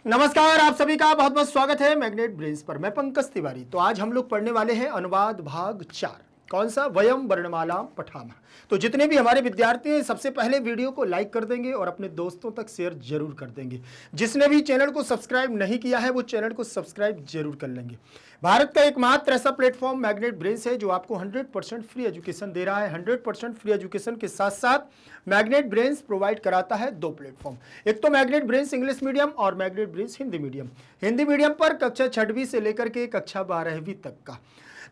नमस्कार, आप सभी का बहुत बहुत स्वागत है मैग्नेट ब्रेन्स पर। मैं पंकज तिवारी। तो आज हम लोग पढ़ने वाले हैं अनुवाद भाग 4। कौन सा? वयम वर्णमाला पठामः। तो जितने भी हमारे विद्यार्थी हैं सबसे पहले वीडियो को लाइक कर देंगे और अपने दोस्तों तक शेयर जरूर कर देंगे। जिसने भी चैनल को सब्सक्राइब नहीं किया है वो चैनल को सब्सक्राइब जरूर कर लेंगे। भारत का एकमात्र ऐसा प्लेटफॉर्म मैग्नेट ब्रेन्स है जो आपको 100% फ्री एजुकेशन दे रहा है। 100% फ्री एजुकेशन के साथ साथ मैग्नेट ब्रेन्स प्रोवाइड कराता है 2 प्लेटफॉर्म। एक तो मैग्नेट ब्रेन्स इंग्लिश मीडियम और magnet brains Hindi medium. Hindi medium पर कक्षा 6वीं से लेकर के कक्षा 12वीं तक का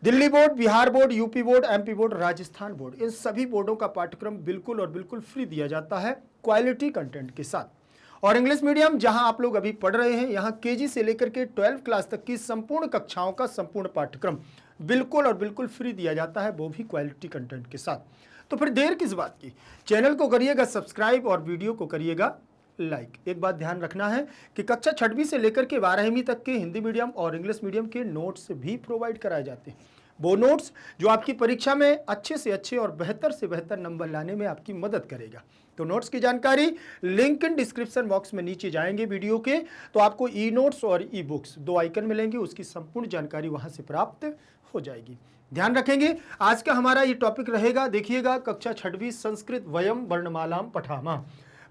Delhi board, Bihar board, UP board, MP board, Rajasthan board, इन सभी बोर्डों का पाठ्यक्रम बिल्कुल और बिल्कुल फ्री दिया जाता है क्वालिटी कंटेंट के साथ। और इंग्लिश मीडियम जहां आप लोग अभी पढ़ रहे हैं, यहां केजी से लेकर के 12 क्लास तक की संपूर्ण कक्षाओं का संपूर्ण पाठ्यक्रम बिल्कुल और बिल्कुल फ्री दिया जाता है, वो भी क्वालिटी कंटेंट के साथ। तो फिर देर किस बात की? चैनल को करिएगा सब्सक्राइब और वीडियो को करिएगा लाइक। एक बात ध्यान रखना है कि कक्षा 6वीं से लेकर के 12वीं तक के हिंदी मीडियम और इंग्लिश मीडियम के नोट्स भी प्रोवाइड कराए जाते हैं। वो नोट्स जो आपकी परीक्षा में अच्छे से अच्छे और बेहतर से बेहतर नंबर लाने में आपकी मदद करेगा। तो नोट्स की जानकारी लिंक इन डिस्क्रिप्शन बॉक्स में नीचे जाएंगे वीडियो के, तो आपको ई नोट्स और ई बुक्स 2 आइकन मिलेंगे, उसकी संपूर्ण जानकारी वहां से प्राप्त हो जाएगी। ध्यान रखेंगे, आज का हमारा ये टॉपिक रहेगा, देखिएगा, कक्षा 6वीं संस्कृत वयम वर्णमालाम पठामः,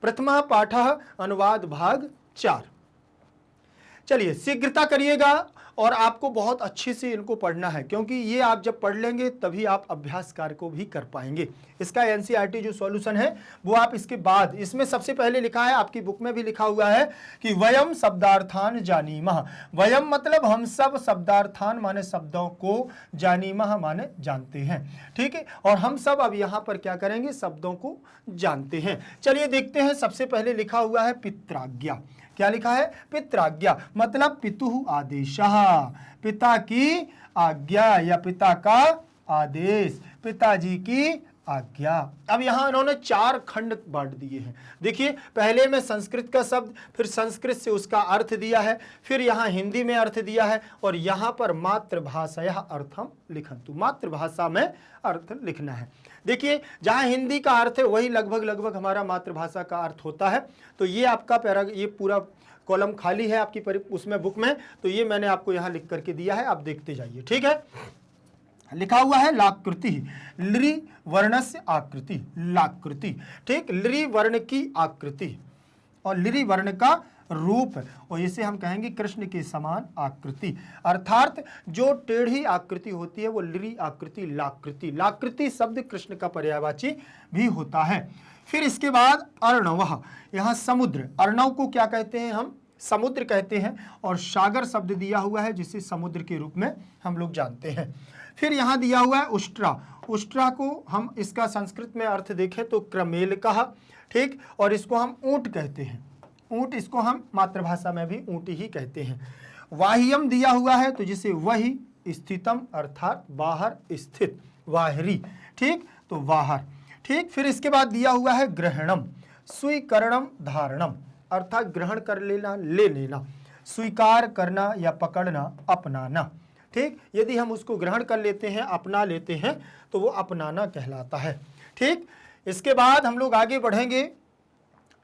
प्रथमा पाठः अनुवाद भाग 4। चलिए शीघ्रता करिएगा और आपको बहुत अच्छे से इनको पढ़ना है, क्योंकि ये आप जब पढ़ लेंगे तभी आप अभ्यास कार्य को भी कर पाएंगे। इसका एनसीईआरटी जो सॉल्यूशन है वो आप इसके बाद, इसमें सबसे पहले लिखा है, आपकी बुक में भी लिखा हुआ है कि वयम शब्दार्थान जानीमः। वयम मतलब हम सब, शब्दार्थान माने शब्दों को, जानीमः माने जानते हैं। ठीक है, और हम सब अब यहाँ पर क्या करेंगे? शब्दों को जानते हैं। चलिए देखते हैं। सबसे पहले लिखा हुआ है पित्राज्ञा। क्या लिखा है? पित्राज्ञा मतलब पितुः आदेशः, पिता की आज्ञा या पिता का आदेश, पिताजी की आज्ञा। अब यहां इन्होंने 4 खंड बांट दिए हैं। देखिए, पहले में संस्कृत का शब्द, फिर संस्कृत से उसका अर्थ दिया है, फिर यहां हिंदी में अर्थ दिया है, और यहां पर मातृभाषया अर्थम लिखन्तु, मातृभाषा में अर्थ लिखना है। देखिए, जहां हिंदी का अर्थ है वही लगभग हमारा मातृभाषा का अर्थ होता है। तो ये आपका ये पूरा कॉलम खाली है आपकी उसमें बुक में, तो ये मैंने आपको यहां लिख करके दिया है, आप देखते जाइए। ठीक है, लिखा हुआ है लाकृति, लृ वर्णस्य आकृति, लाकृति। ठीक, लृ वर्ण की आकृति और लृ वर्ण का रूप, और इसे हम कहेंगे कृष्ण के समान आकृति, अर्थात जो टेढ़ी आकृति होती है वो लृ आकृति, लाकृति। लाकृति शब्द कृष्ण का पर्यायवाची भी होता है। फिर इसके बाद अर्णवः, यहाँ समुद्र, अर्णव को क्या कहते हैं? हम समुद्र कहते हैं, और सागर शब्द दिया हुआ है जिसे समुद्र के रूप में हम लोग जानते हैं। फिर यहाँ दिया हुआ है उष्ट्रा। उष्ट्रा को हम इसका संस्कृत में अर्थ देखें तो क्रमेल कहा। ठीक, और इसको हम ऊंट कहते हैं। ऊंट, इसको हम मातृभाषा में भी ऊंट ही कहते हैं। वाह्यम दिया हुआ है तो जिसे वही, स्थितम अर्थात बाहर स्थित, वाहरी। ठीक, तो बाहर। ठीक, फिर इसके बाद दिया हुआ है ग्रहणम, स्वीकरणम धारणम, अर्थात ग्रहण कर लेना, ले लेना, स्वीकार करना या पकड़ना, अपनाना। ठीक, यदि हम उसको ग्रहण कर लेते हैं, अपना लेते हैं, तो वो अपनाना कहलाता है। ठीक, इसके बाद हम लोग आगे बढ़ेंगे।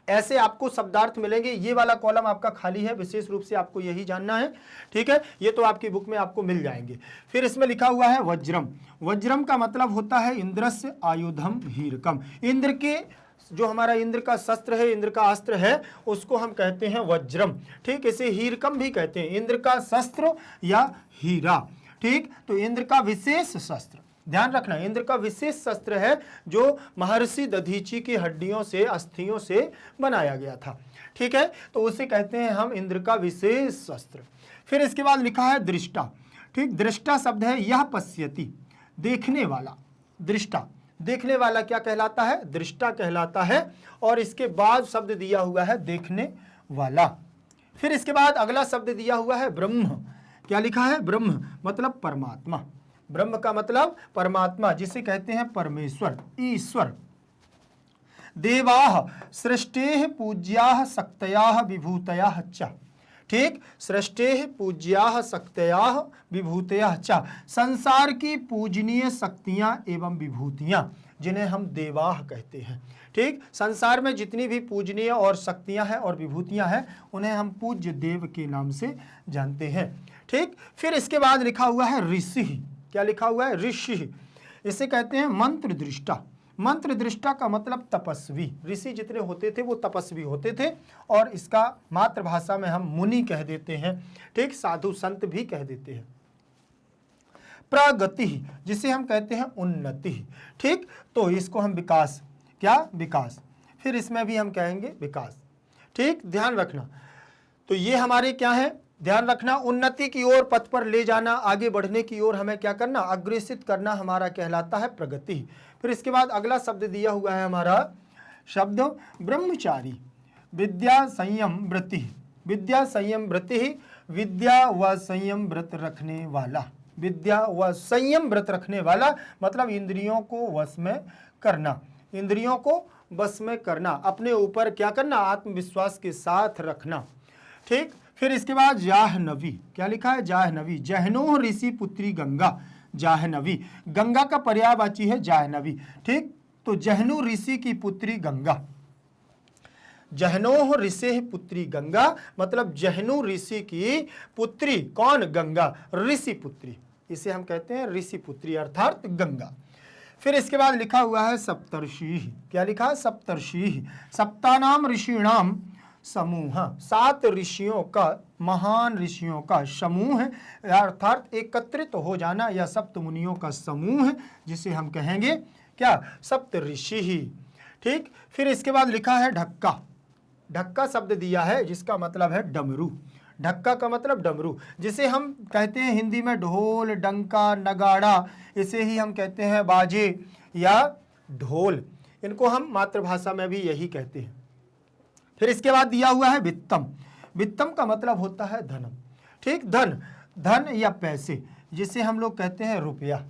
ऐसे आपको शब्दार्थ मिलेंगे। ये वाला कॉलम आपका खाली है, विशेष रूप से आपको यही जानना है। ठीक है, ये तो आपकी बुक में आपको मिल जाएंगे। फिर इसमें लिखा हुआ है वज्रम। वज्रम का मतलब होता है इंद्रस्य आयुधम हीरकम। इंद्र के, जो हमारा इंद्र का शस्त्र है, इंद्र का अस्त्र है, उसको हम कहते हैं वज्रम। ठीक, इसे हीरकम भी कहते हैं, इंद्र का शस्त्र या हीरा। ठीक, तो इंद्र का विशेष शस्त्र, ध्यान रखना, इंद्र का विशेष शस्त्र है जो महर्षि दधीची की हड्डियों से, अस्थियों से बनाया गया था। ठीक है, तो उसे कहते हैं हम इंद्र का विशेष शस्त्र। फिर इसके बाद लिखा है दृष्टा। ठीक, दृष्टा शब्द है यह पश्यति, देखने वाला। दृष्टा, देखने वाला क्या कहलाता है? दृष्टा कहलाता है। और इसके बाद शब्द दिया हुआ है देखने वाला। फिर इसके बाद अगला शब्द दिया हुआ है ब्रह्म। क्या लिखा है? ब्रह्म मतलब परमात्मा। ब्रह्म का मतलब परमात्मा, जिसे कहते हैं परमेश्वर, ईश्वर। देवाः सृष्टेः पूज्याः शक्तयाः विभूतयः च। ठीक, सृष्टेः पूज्याः शक्तयाः विभूतयः च, संसार की पूजनीय शक्तियां एवं विभूतियां, जिन्हें हम देवाह कहते हैं। ठीक, संसार में जितनी भी पूजनीय और शक्तियां हैं और विभूतियां हैं उन्हें हम पूज्य देव के नाम से जानते हैं। ठीक, फिर इसके बाद लिखा हुआ है ऋषि। क्या लिखा हुआ है? ऋषि। इसे कहते हैं मंत्र दृष्टा। मंत्र दृष्टा का मतलब तपस्वी। ऋषि जितने होते थे वो तपस्वी होते थे, और इसका मातृभाषा में हम मुनि कह देते हैं। ठीक, साधु संत भी कह देते हैं। प्रगति, जिसे हम कहते हैं उन्नति। ठीक, तो इसको हम विकास, क्या? विकास। फिर इसमें भी हम कहेंगे विकास। ठीक, ध्यान रखना। तो ये हमारे क्या है? ध्यान रखना, उन्नति की ओर पथ पर ले जाना, आगे बढ़ने की ओर हमें क्या करना? अग्रेसित करना हमारा कहलाता है प्रगति। फिर इसके बाद अगला शब्द दिया हुआ है हमारा शब्द ब्रह्मचारी। विद्या संयम व्रति। विद्या संयम व्रति, विद्या व संयम व्रत रखने वाला। विद्या व संयम व्रत रखने वाला मतलब इंद्रियों को वश में करना, इंद्रियों को वश में करना, अपने ऊपर क्या करना? आत्मविश्वास के साथ रखना। ठीक, फिर इसके बाद जाह्नवी। क्या लिखा है? जाह्नवी। जहनो ऋषि पुत्री गंगा। जाह्नवी, गंगा का पर्यायवाची है जाह्नवी। ठीक, तो जहनु ऋषि की पुत्री गंगा। जहनोह ऋषि पुत्री गंगा मतलब जहनु ऋषि की पुत्री। कौन? गंगा, ऋषि पुत्री। इसे हम कहते हैं ऋषि पुत्री अर्थात गंगा। फिर इसके बाद लिखा हुआ है सप्तर्षि। क्या लिखा है? सप्तर्षि। सप्तानाम ऋषिणाम समूह। 7 ऋषियों का, महान ऋषियों का समूह है, अर्थात एकत्रित हो जाना, या सप्त मुनियों का समूह है, जिसे हम कहेंगे क्या? सप्त ऋषि। ठीक, फिर इसके बाद लिखा है ढक्का। ढक्का शब्द दिया है जिसका मतलब है डमरू। ढक्का का मतलब डमरू, जिसे हम कहते हैं हिंदी में ढोल, डंका, नगाड़ा, इसे ही हम कहते हैं बाजे या ढोल। इनको हम मातृभाषा में भी यही कहते हैं। फिर इसके बाद दिया हुआ है वित्तम। वित्तम का मतलब होता है धन। ठीक, धन, धन या पैसे, जिसे हम लोग कहते हैं रुपया।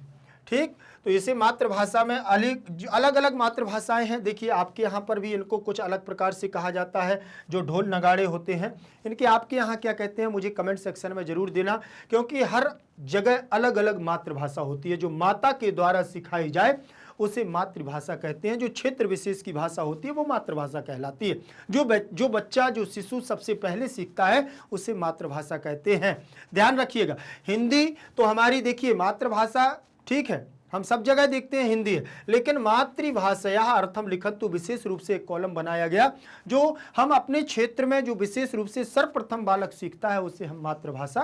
ठीक, तो इसे मातृभाषा में अलग अलग मातृभाषाएं हैं। देखिए आपके यहाँ पर भी इनको कुछ अलग प्रकार से कहा जाता है। जो ढोल नगाड़े होते हैं इनके आपके यहाँ क्या कहते हैं मुझे कमेंट सेक्शन में जरूर देना, क्योंकि हर जगह अलग अलग मातृभाषा होती है। जो माता के द्वारा सिखाई जाए उसे मातृभाषा कहते हैं। जो क्षेत्र विशेष की भाषा होती है वो मातृभाषा कहलाती है। जो बच्चा, जो शिशु सबसे पहले सीखता है उसे मातृभाषा कहते हैं। ध्यान रखिएगा, हिंदी तो हमारी देखिए मातृभाषा, ठीक है, हम सब जगह देखते हैं हिंदी है, लेकिन मातृभाषा अर्थम लिखत तो विशेष रूप से एक कॉलम बनाया गया, जो हम अपने क्षेत्र में जो विशेष रूप से सर्वप्रथम बालक सीखता है उसे हम मातृभाषा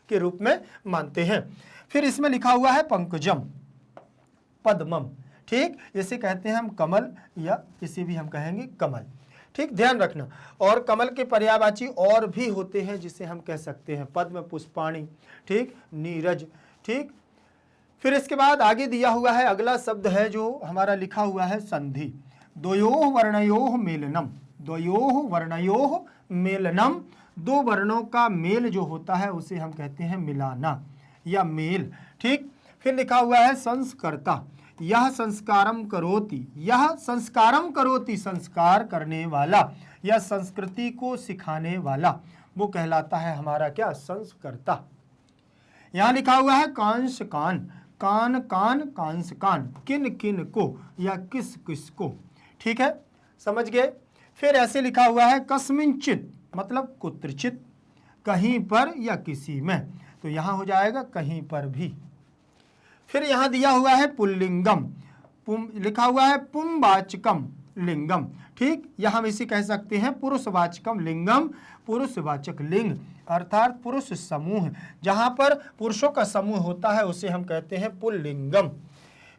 के रूप में मानते हैं। फिर इसमें लिखा हुआ है पंकजम, पद्मम। ठीक, इसे कहते हैं हम कमल, या इसे भी हम कहेंगे कमल। ठीक, ध्यान रखना। और कमल के पर्यायवाची और भी होते हैं जिसे हम कह सकते हैं पद्म, पुष्पाणी, ठीक, नीरज। ठीक, फिर इसके बाद आगे दिया हुआ है अगला शब्द है जो हमारा लिखा हुआ है संधि। द्वयोः वर्णयोः मेलनम। द्वयोः वर्णयोः मेलनम, दो वर्णों का मेल जो होता है उसे हम कहते हैं मिलाना या मेल। ठीक, फिर लिखा हुआ है संस्कर्ता। यह संस्कारम करोति, यह संस्कारम करोति, संस्कार करने वाला या संस्कृति को सिखाने वाला, वो कहलाता है हमारा क्या? संस्कर्ता। यहां लिखा हुआ है कांश कान। कान कान, कांश कान, किन किन को या किस किस को। ठीक है, समझ गए। फिर ऐसे लिखा हुआ है कस्मिंचित मतलब कुत्रचित, कहीं पर या किसी में, तो यहां हो जाएगा कहीं पर भी। फिर यहां दिया हुआ है पुल्लिंगम, लिखा हुआ है पुंवाचकम लिंगम। ठीक, यह हम इसे कह सकते हैं पुरुषवाचकम लिंगम, पुरुषवाचक लिंग अर्थात पुरुष समूह, जहां पर पुरुषों का समूह होता है उसे हम कहते हैं पुल्लिंगम।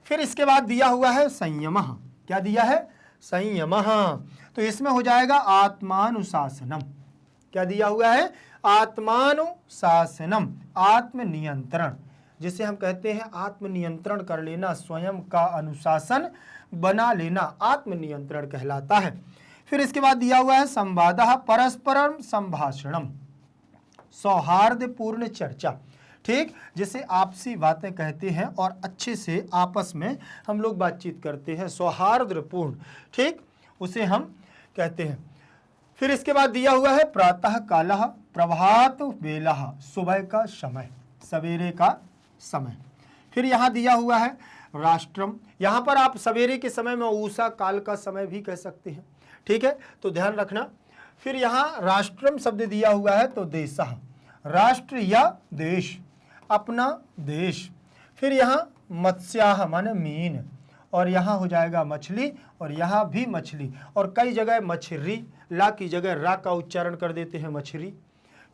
फिर इसके बाद दिया हुआ है संयमः। क्या दिया है? संयमः, तो इसमें हो जाएगा आत्मानुशासनम। क्या दिया हुआ है? आत्मानुशासनम, आत्मनियंत्रण, जिसे हम कहते हैं आत्मनियंत्रण कर लेना, स्वयं का अनुशासन बना लेना, आत्मनियंत्रण कहलाता है। फिर इसके बाद दिया हुआ है संवादः परस्परम संभाषणम, सौहार्दपूर्ण चर्चा। ठीक, जिसे आपसी बातें कहते हैं और अच्छे से आपस में हम लोग बातचीत करते हैं, सौहार्दपूर्ण। ठीक, उसे हम कहते हैं। फिर इसके बाद दिया हुआ है प्रातः कालः प्रभात वेलः, सुबह का समय, सवेरे का समय। फिर यहाँ दिया हुआ है राष्ट्रम, यहाँ पर आप सवेरे के समय में ऊषा काल का समय भी कह सकते हैं, ठीक है, तो ध्यान रखना। फिर यहाँ राष्ट्रम शब्द दिया हुआ है तो देशः, राष्ट्र या देश, अपना देश। फिर यहाँ मत्स्याह माने मीन, और यहाँ हो जाएगा मछली, और यहाँ भी मछली, और कई जगह मछरी, ला की जगह रा का उच्चारण कर देते हैं मछली,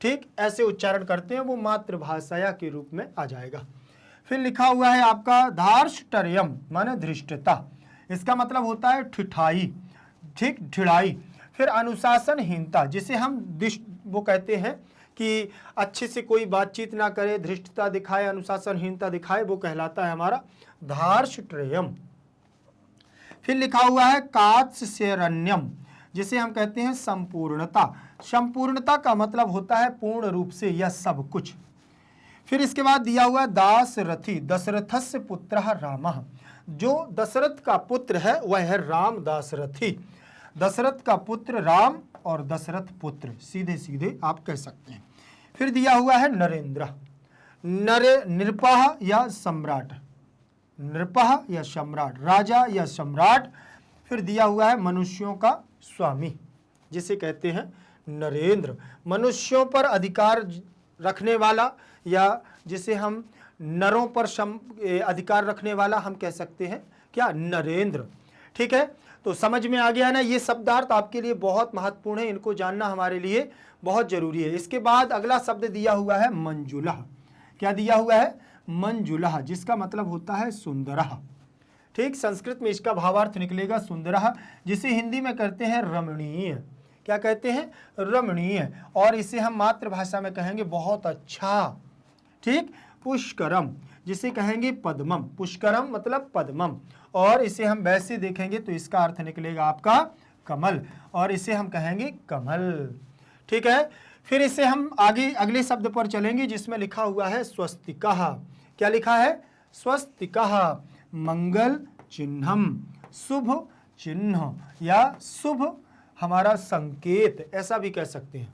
ठीक, ऐसे उच्चारण करते हैं, वो मातृभाषाया के रूप में आ जाएगा। फिर लिखा हुआ है आपका धार्ष्टर्यम माने धृष्टता, इसका मतलब होता है ठिठाई, ठीक, ढिड़ाई। फिर अनुशासनहीनता, जिसे हम वो कहते हैं कि अच्छे से कोई बातचीत ना करे, धृष्टता दिखाए, अनुशासनहीनता दिखाए, वो कहलाता है हमारा धार्ष्टर्यम। फिर लिखा हुआ है कात्स्यरण्यम, जिसे हम कहते हैं संपूर्णता। संपूर्णता का मतलब होता है पूर्ण रूप से या सब कुछ। फिर इसके बाद दिया हुआ दासरथी, दशरथस्य पुत्रः रामः, जो दशरथ का पुत्र है वह है राम दासरथी। दशरथ का पुत्र राम और दशरथ पुत्र, सीधे सीधे आप कह सकते हैं। फिर दिया हुआ है नरेंद्र, नृपः या सम्राट, नृपः या सम्राट, राजा या सम्राट। फिर दिया हुआ है मनुष्यों का स्वामी, जिसे कहते हैं नरेंद्र, मनुष्यों पर अधिकार रखने वाला, या जिसे हम नरों पर अधिकार रखने वाला हम कह सकते हैं क्या, नरेंद्र, ठीक है। तो समझ में आ गया ना, ये शब्दार्थ आपके लिए बहुत महत्वपूर्ण है, इनको जानना हमारे लिए बहुत जरूरी है। इसके बाद अगला शब्द दिया हुआ है मंजुलः, क्या दिया हुआ है, मंजुलः, जिसका मतलब होता है सुंदरः, ठीक, संस्कृत में इसका भावार्थ निकलेगा सुंदरः, जिसे हिंदी में कहते हैं रमणीय, क्या कहते हैं, रमणीय, और इसे हम मातृभाषा में कहेंगे बहुत अच्छा, ठीक। पुष्करम, जिसे कहेंगे पद्मम, पुष्करम मतलब पद्मम, और इसे हम वैसे देखेंगे तो इसका अर्थ निकलेगा आपका कमल, और इसे हम कहेंगे कमल, ठीक है। फिर इसे हम आगे अगले शब्द पर चलेंगे, जिसमें लिखा हुआ है स्वस्तिकः, क्या लिखा है, स्वस्तिकः, मंगल चिन्हम, शुभ चिन्ह या शुभ हमारा संकेत, ऐसा भी कह सकते हैं।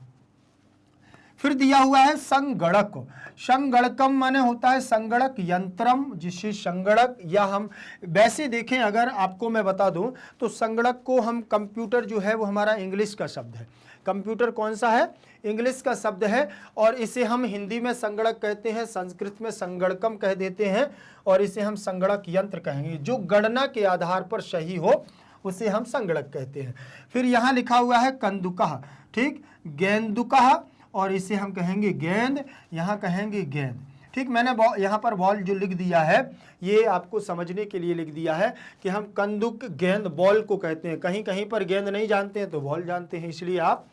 फिर दिया हुआ है संगणक, संगणकम माने होता है संगणक यंत्रम, जिसे संगणक, या हम वैसे देखें अगर आपको मैं बता दूं तो संगणक को हम, कंप्यूटर जो है वो हमारा इंग्लिश का शब्द है, कंप्यूटर कौन सा है, इंग्लिश का शब्द है, और इसे हम हिंदी में संगणक कहते हैं, संस्कृत में संगणकम कह देते हैं, और इसे हम संगणक यंत्र कहेंगे, जो गणना के आधार पर सही हो उसे हम संगणक कहते हैं। फिर यहाँ लिखा हुआ है कंदुकः, ठीक, गेंदुकः, और इसे हम कहेंगे गेंद, यहाँ कहेंगे गेंद, ठीक। मैंने यहाँ पर बॉल जो लिख दिया है ये आपको समझने के लिए लिख दिया है कि हम कंदुक गेंद बॉल को कहते हैं, कहीं कहीं पर गेंद नहीं जानते हैं तो बॉल जानते हैं, इसलिए आप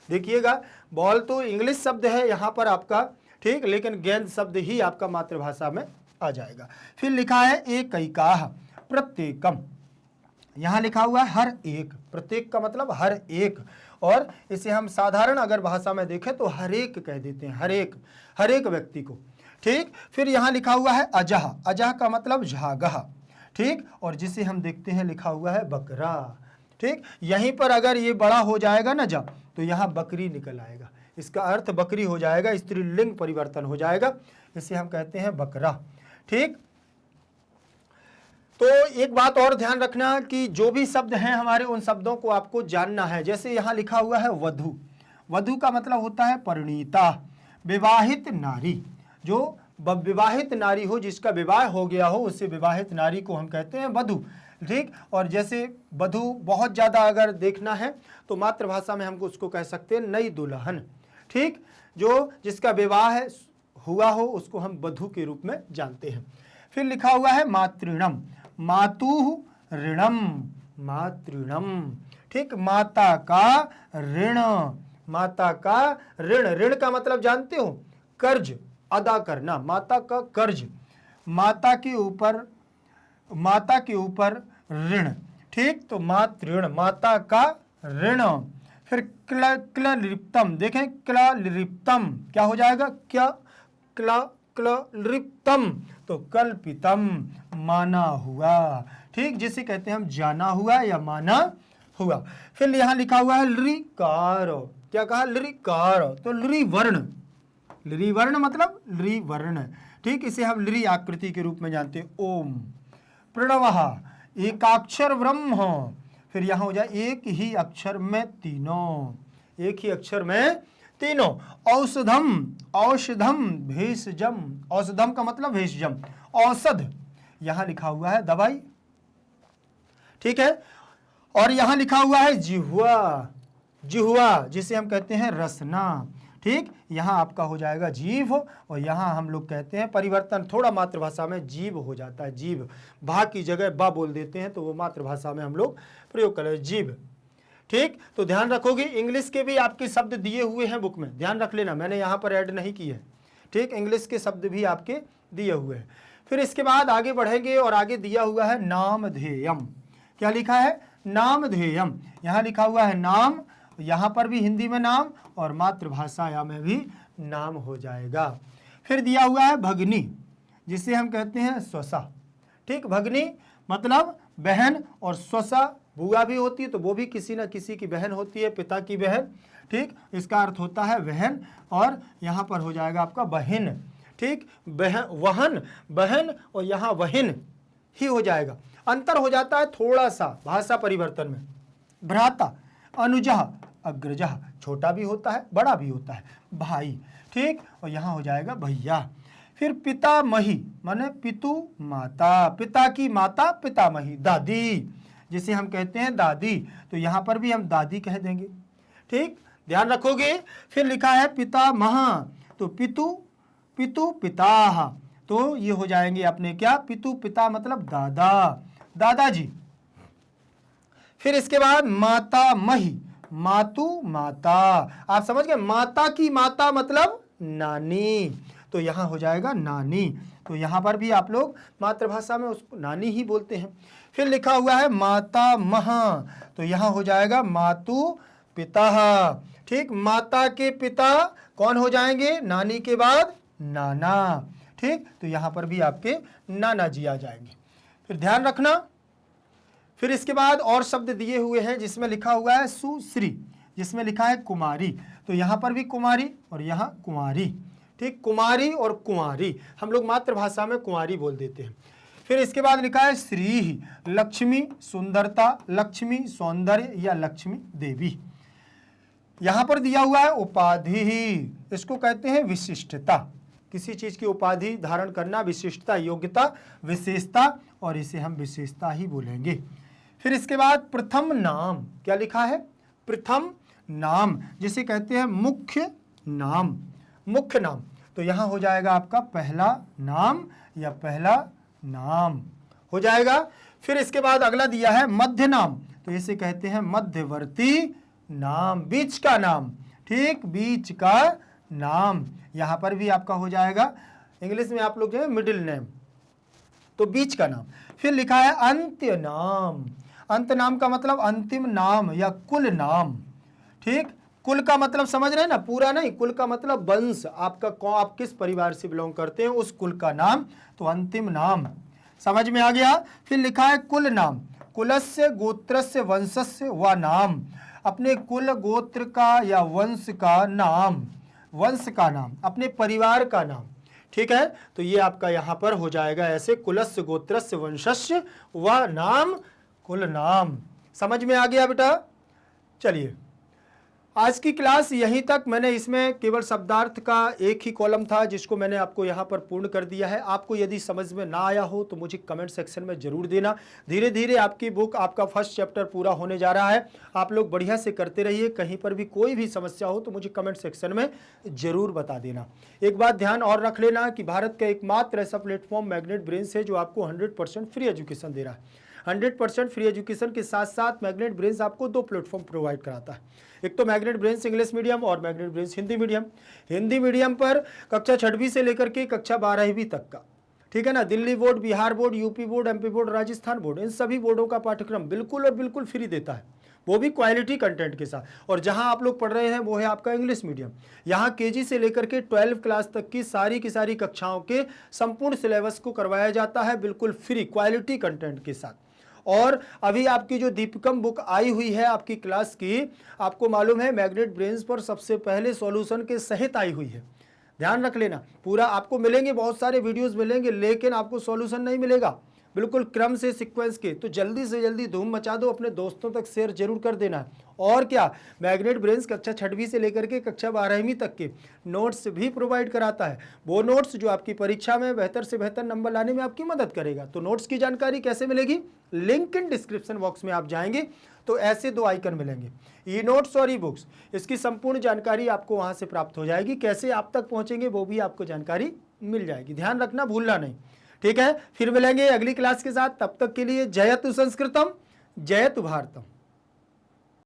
देखिएगा बॉल तो इंग्लिश शब्द है यहाँ पर आपका, ठीक, लेकिन गेंद शब्द ही आपका मातृभाषा में आ जाएगा। फिर लिखा है एकैकाः प्रत्येकम, यहाँ लिखा हुआ है हर एक, प्रत्येक का मतलब हर एक, और इसे हम साधारण अगर भाषा में देखें तो हर एक कह देते हैं, हर एक व्यक्ति को, ठीक। फिर यहाँ लिखा हुआ है अजह, अजह का मतलब झागह, ठीक, और जिसे हम देखते हैं लिखा हुआ है बकरा, ठीक। यहीं पर अगर ये बड़ा हो जाएगा ना जब, तो यहाँ बकरी निकल आएगा, इसका अर्थ बकरी हो जाएगा, स्त्रीलिंग परिवर्तन हो जाएगा, इसे हम कहते हैं बकरा, ठीक। तो एक बात और ध्यान रखना कि जो भी शब्द हैं हमारे, उन शब्दों को आपको जानना है। जैसे यहाँ लिखा हुआ है वधू, वधू का मतलब होता है परिणीता, विवाहित नारी, जो विवाहित नारी हो, जिसका विवाह हो गया हो, उसे विवाहित नारी को हम कहते हैं वधू, ठीक। और जैसे वधू बहुत ज़्यादा अगर देखना है तो मातृभाषा में हमको उसको कह सकते हैं नई दुल्हन, ठीक, जो जिसका विवाह हुआ हो उसको हम वधू के रूप में जानते हैं। फिर लिखा हुआ है मातृणम, मातुः ऋणम, मातृणम, ठीक, माता का ऋण, माता का ऋण, ऋण का मतलब जानते हो, कर्ज अदा करना, माता का कर्ज, माता के ऊपर ऋण, ठीक, तो मातृण, माता का ऋण। फिर क्ललिप्तम, देखें क्ललिप्तम क्या हो जाएगा, क्या क्ललिप्तम, तो कल्पितम, माना हुआ, ठीक, जिसे कहते हैं हम जाना हुआ या माना हुआ। फिर यहाँ लिखा हुआ है लृकार, क्या कहा, लृकार, तो लृवर्ण, लृवर्ण मतलब लृवर्ण, ठीक, इसे हम लृ आकृति के रूप में जानते हैं, ओम, प्रणवः, एकाक्षर ब्रह्म, फिर यहां हो जाए एक ही अक्षर में तीनों, एक ही अक्षर में तीनों। औषधम, औषधम भेषजम, औषधम का मतलब भेषजम, औषध यहां लिखा हुआ है दवाई, ठीक है। और यहां लिखा हुआ है जिह्वा, जिह्वा जिसे हम कहते हैं रसना, ठीक। यहां आपका हो जाएगा जीभ, और यहां हम लोग कहते हैं परिवर्तन थोड़ा मातृभाषा में जीभ हो जाता है, जीभ, भा की जगह बा बोल देते हैं, तो वो मातृभाषा में हम लोग प्रयोग करें जीभ, ठीक। तो ध्यान रखोगे, इंग्लिश के भी आपके शब्द दिए हुए हैं बुक में, ध्यान रख लेना, मैंने यहां पर ऐड नहीं की है, ठीक। इंग्लिश के शब्द भी आपके दिए हुए हैं। फिर इसके बाद आगे बढ़ेंगे और आगे दिया हुआ है नामधेयम, क्या लिखा है, नामधेयम, यहां लिखा हुआ है नाम, यहां पर भी हिंदी में नाम और मातृभाषा में भी नाम हो जाएगा। फिर दिया हुआ है भगनी, जिसे हम कहते हैं स्वसा, ठीक। भगनी मतलब बहन, और स्वसा बुआ भी होती है, तो वो भी किसी न किसी की बहन होती है, पिता की बहन, ठीक। इसका अर्थ होता है बहन, और यहां पर हो जाएगा आपका बहन, ठीक। बहन, वहन, बहन, और यहां वहिन ही हो जाएगा, अंतर हो जाता है थोड़ा सा भाषा परिवर्तन में। भ्राता, अनुजः, अग्रजः, छोटा भी होता है बड़ा भी होता है, भाई, ठीक। और यहां हो जाएगा भैया। फिर पितामही माने पितु माता, पिता की माता पितामही, दादी जिसे हम कहते हैं दादी, तो यहां पर भी हम दादी कह देंगे, ठीक, ध्यान रखोगे। फिर लिखा है पितामह, तो पितु, पितु पिता, तो ये हो जाएंगे अपने क्या, पितु पिता मतलब दादा, दादाजी। फिर इसके बाद माता मही, मातु माता, आप समझ गए, माता की माता मतलब नानी, तो यहां हो जाएगा नानी, तो यहां पर भी आप लोग मातृभाषा में उसको नानी ही बोलते हैं। फिर लिखा हुआ है माता महा, तो यहां हो जाएगा मातु पिता, ठीक। माता के पिता कौन हो जाएंगे, नानी के बाद नाना, ठीक। तो यहां पर भी आपके नाना जी आ जाएंगे। फिर ध्यान रखना, फिर इसके बाद और शब्द दिए हुए हैं जिसमें लिखा हुआ है सुश्री, जिसमें लिखा है कुमारी, तो यहां पर भी कुमारी और यहां कुंवारी, ठीक। कुमारी और कुंवारी हम लोग मातृभाषा में कुंवारी बोल देते हैं। फिर इसके बाद लिखा है श्री, लक्ष्मी सुंदरता, लक्ष्मी सौंदर्य या लक्ष्मी देवी। यहां पर दिया हुआ है उपाधि, इसको कहते हैं विशिष्टता, किसी चीज की उपाधि धारण करना, विशिष्टता, योग्यता, विशेषता, और इसे हम विशेषता ही बोलेंगे। फिर इसके बाद प्रथम नाम, क्या लिखा है, प्रथम नाम, जिसे कहते हैं मुख्य नाम, मुख्य नाम, तो यहां हो जाएगा आपका पहला नाम या पहला नाम हो जाएगा। फिर इसके बाद अगला दिया है मध्य नाम, तो इसे कहते हैं मध्यवर्ती नाम, बीच का नाम, ठीक, बीच का नाम, यहां पर भी आपका हो जाएगा, इंग्लिश में आप लोग जो है मिडिल नेम, तो बीच का नाम। फिर लिखा है अंत्य नाम, अंत नाम का मतलब अंतिम नाम या कुल नाम, ठीक। कुल का मतलब समझ रहे हैं ना, पूरा नहीं, कुल का मतलब वंश, आपका कौन, आप किस परिवार से बिलोंग करते हैं उस कुल का नाम, तो अंतिम नाम, समझ में आ गया। फिर लिखा है कुल नाम, कुलस्य गोत्रस्य वंशस्य व नाम, अपने कुल गोत्र का या वंश का नाम, वंश का नाम, अपने परिवार का नाम, ठीक है। तो ये आपका यहां पर हो जाएगा ऐसे, कुलस्य गोत्रस्य वंशस्य व नाम, कुल नाम, समझ में आ गया बेटा। चलिए आज की क्लास यहीं तक, मैंने इसमें केवल शब्दार्थ का एक ही कॉलम था जिसको मैंने आपको यहाँ पर पूर्ण कर दिया है। आपको यदि समझ में ना आया हो तो मुझे कमेंट सेक्शन में ज़रूर देना। धीरे धीरे आपकी बुक, आपका फर्स्ट चैप्टर पूरा होने जा रहा है, आप लोग बढ़िया से करते रहिए। कहीं पर भी कोई भी समस्या हो तो मुझे कमेंट सेक्शन में ज़रूर बता देना। एक बात ध्यान और रख लेना कि भारत का एकमात्र ऐसा प्लेटफॉर्म मैग्नेट ब्रेन्स है जो आपको 100% फ्री एजुकेशन दे रहा है। 100% फ्री एजुकेशन के साथ साथ मैग्नेट ब्रेन्स आपको 2 प्लेटफॉर्म प्रोवाइड कराता है, एक तो मैग्नेट ब्रेन्स इंग्लिश मीडियम और magnet brains Hindi medium. Hindi medium पर कक्षा 6वीं से लेकर के कक्षा 12वीं तक का, ठीक है ना, Delhi board, Bihar board, UP board, MP board, Rajasthan board, इन सभी बोर्डों का पाठ्यक्रम बिल्कुल और बिल्कुल फ्री देता है, वो भी क्वालिटी कंटेंट के साथ। और जहां आप लोग पढ़ रहे हैं वो है आपका इंग्लिश मीडियम। यहाँ केजी से लेकर के 12 क्लास तक की सारी कक्षाओं के संपूर्ण सिलेबस को करवाया जाता है बिल्कुल फ्री क्वालिटी कंटेंट के साथ। और अभी आपकी जो दीपिकम बुक आई हुई है आपकी क्लास की, आपको मालूम है मैग्नेट ब्रेन्स पर सबसे पहले सॉल्यूशन के सहित आई हुई है। ध्यान रख लेना, पूरा आपको मिलेंगे, बहुत सारे वीडियोस मिलेंगे, लेकिन आपको सॉल्यूशन नहीं मिलेगा। बिल्कुल क्रम से, सीक्वेंस के, तो जल्दी से जल्दी धूम मचा दो, अपने दोस्तों तक शेयर जरूर कर देना है। और क्या, मैग्नेट ब्रेन्स कक्षा 6वीं से लेकर के कक्षा 12वीं तक के नोट्स भी प्रोवाइड कराता है। वो नोट्स जो आपकी परीक्षा में बेहतर से बेहतर नंबर लाने में आपकी मदद करेगा। तो नोट्स की जानकारी कैसे मिलेगी? लिंक इन डिस्क्रिप्शन बॉक्स में आप जाएंगे तो ऐसे 2 आइकन मिलेंगे, ई नोट्स और ई बुक्स। इसकी संपूर्ण जानकारी आपको वहां से प्राप्त हो जाएगी। कैसे आप तक पहुंचेंगे वो भी आपको जानकारी मिल जाएगी। ध्यान रखना, भूलना नहीं। ठीक है, फिर मिलेंगे अगली क्लास के साथ। तब तक के लिए जयतु संस्कृतम, जयतु भारतम।